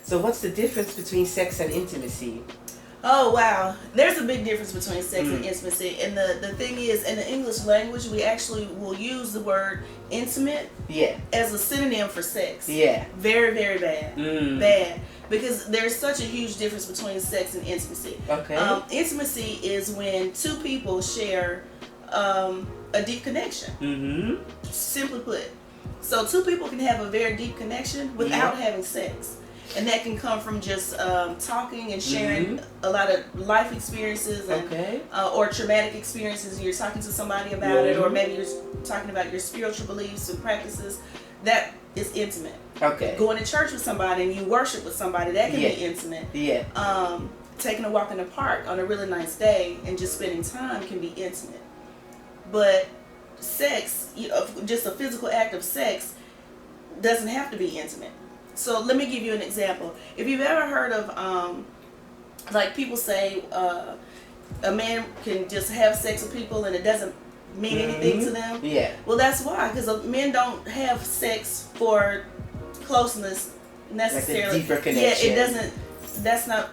So what's the difference between sex and intimacy? Oh wow, there's a big difference between sex and intimacy, and the thing is, in the English language, we actually will use the word intimate as a synonym for sex. Yeah. Very, very bad. Bad. Because there's such a huge difference between sex and intimacy. Okay. Intimacy is when two people share a deep connection. Simply put. So two people can have a very deep connection without having sex. And that can come from just talking and sharing a lot of life experiences and, or traumatic experiences. You're talking to somebody about it, or maybe you're talking about your spiritual beliefs and practices. That is intimate. Okay. Going to church with somebody and you worship with somebody, that can be intimate. Yeah. Taking a walk in the park on a really nice day and just spending time can be intimate. But sex, just a physical act of sex, doesn't have to be intimate. So let me give you an example. If you've ever heard of, like people say, a man can just have sex with people and it doesn't mean anything to them. Yeah. Well, that's why, because men don't have sex for closeness necessarily. Like a deeper connection. Yeah, it doesn't. That's not.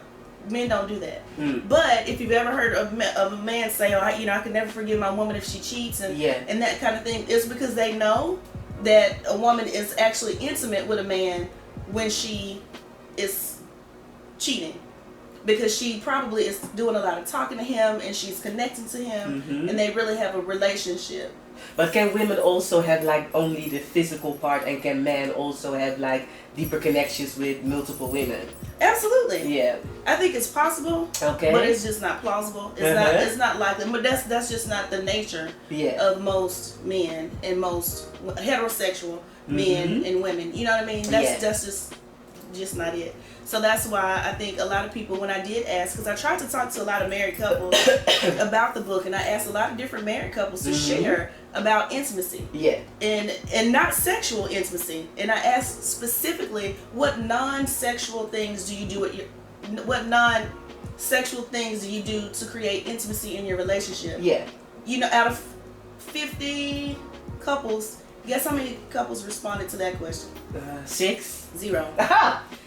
Men don't do that. But if you've ever heard of a man say, "Oh, I can never forgive my woman if she cheats," and that kind of thing, it's because they know that a woman is actually intimate with a man when she is cheating, because she probably is doing a lot of talking to him and she's connecting to him, and they really have a relationship. But can women also have like only the physical part, and can men also have like deeper connections with multiple women? Absolutely. Yeah. I think it's possible. Okay. But it's just not plausible. It's not likely. But that's just not the nature of most men and most heterosexual men and women. You know what I mean? That's just not it. So that's why I think a lot of people, when I did ask, because I tried to talk to a lot of married couples about the book, and I asked a lot of different married couples to share about intimacy. Yeah. And not sexual intimacy. And I asked specifically, what non-sexual things do you do to create intimacy in your relationship? Yeah. Out of 50 couples, guess how many couples responded to that question? 6? 0.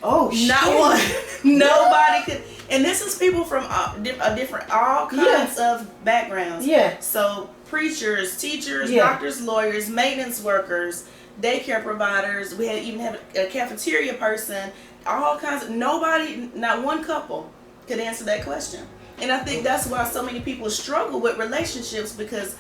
Oh, shit. Not one. Nobody could. And this is people from all kinds of backgrounds. Yeah. So preachers, teachers, doctors, lawyers, maintenance workers, daycare providers. We even have a cafeteria person. All kinds of. Nobody, not one couple could answer that question. And I think that's why so many people struggle with relationships, because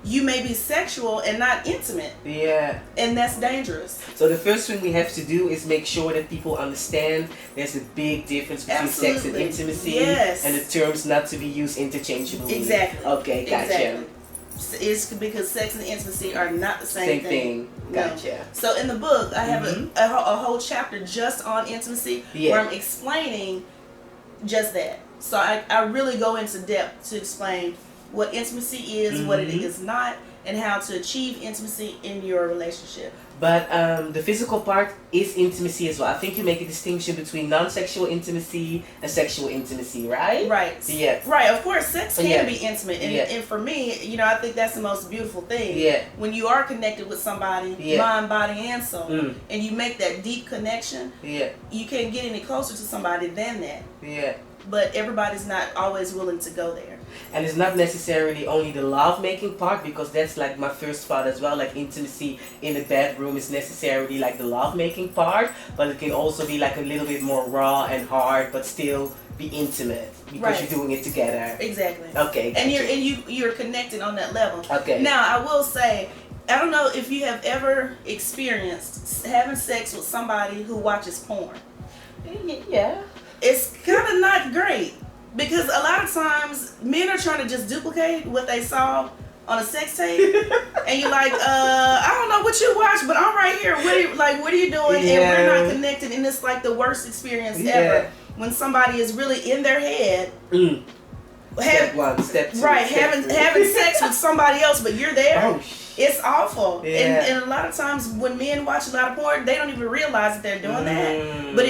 you may be sexual and not intimate. Yeah. And that's dangerous. So the first thing we have to do is make sure that people understand there's a big difference between sex and intimacy. Yes. And the terms not to be used interchangeably. Exactly. Okay, gotcha. Exactly. It's because sex and intimacy are not the same thing. Gotcha. No. So in the book, I have a whole chapter just on intimacy where I'm explaining just that. So I really go into depth to explain what intimacy is, what it is not, and how to achieve intimacy in your relationship. But the physical part is intimacy as well. I think you make a distinction between non-sexual intimacy and sexual intimacy, right? Right. Yeah. Right. Of course, sex can be intimate, and for me, I think that's the most beautiful thing. Yeah. When you are connected with somebody, mind, body, and soul, and you make that deep connection. Yeah. You can't get any closer to somebody than that. Yeah. But everybody's not always willing to go there. And it's not necessarily only the love-making part, because that's like my first thought as well. Like intimacy in the bedroom is necessarily like the love-making part, but it can also be like a little bit more raw and hard, but still be intimate because you're doing it together. Exactly. Okay. And you're connected on that level. Okay. Now I will say, I don't know if you have ever experienced having sex with somebody who watches porn. Yeah. It's kind of not great, because a lot of times men are trying to just duplicate what they saw on a sex tape, and you're like, I don't know what you watch, but I'm right here. What are you doing? Yeah. And we're not connected, and it's like the worst experience ever when somebody is really in their head. Step 1, step 2. Right, step having sex with somebody else, but you're there. Oh, it's awful. Yeah. And a lot of times when men watch a lot of porn, they don't even realize that they're doing that. But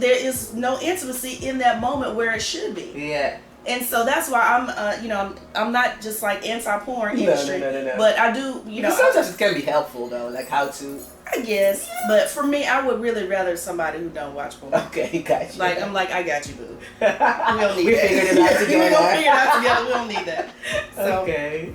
there is no intimacy in that moment where it should be. Yeah. And so that's why I'm not just like anti-porn industry. No. But I do, Because sometimes it can be helpful though, like how to. I guess, but for me, I would really rather somebody who don't watch porn. Okay, gotcha. Like I'm like, I got you, boo. We don't need We that. figured it out We together. gonna figure it out together. We don't need that. So, Okay.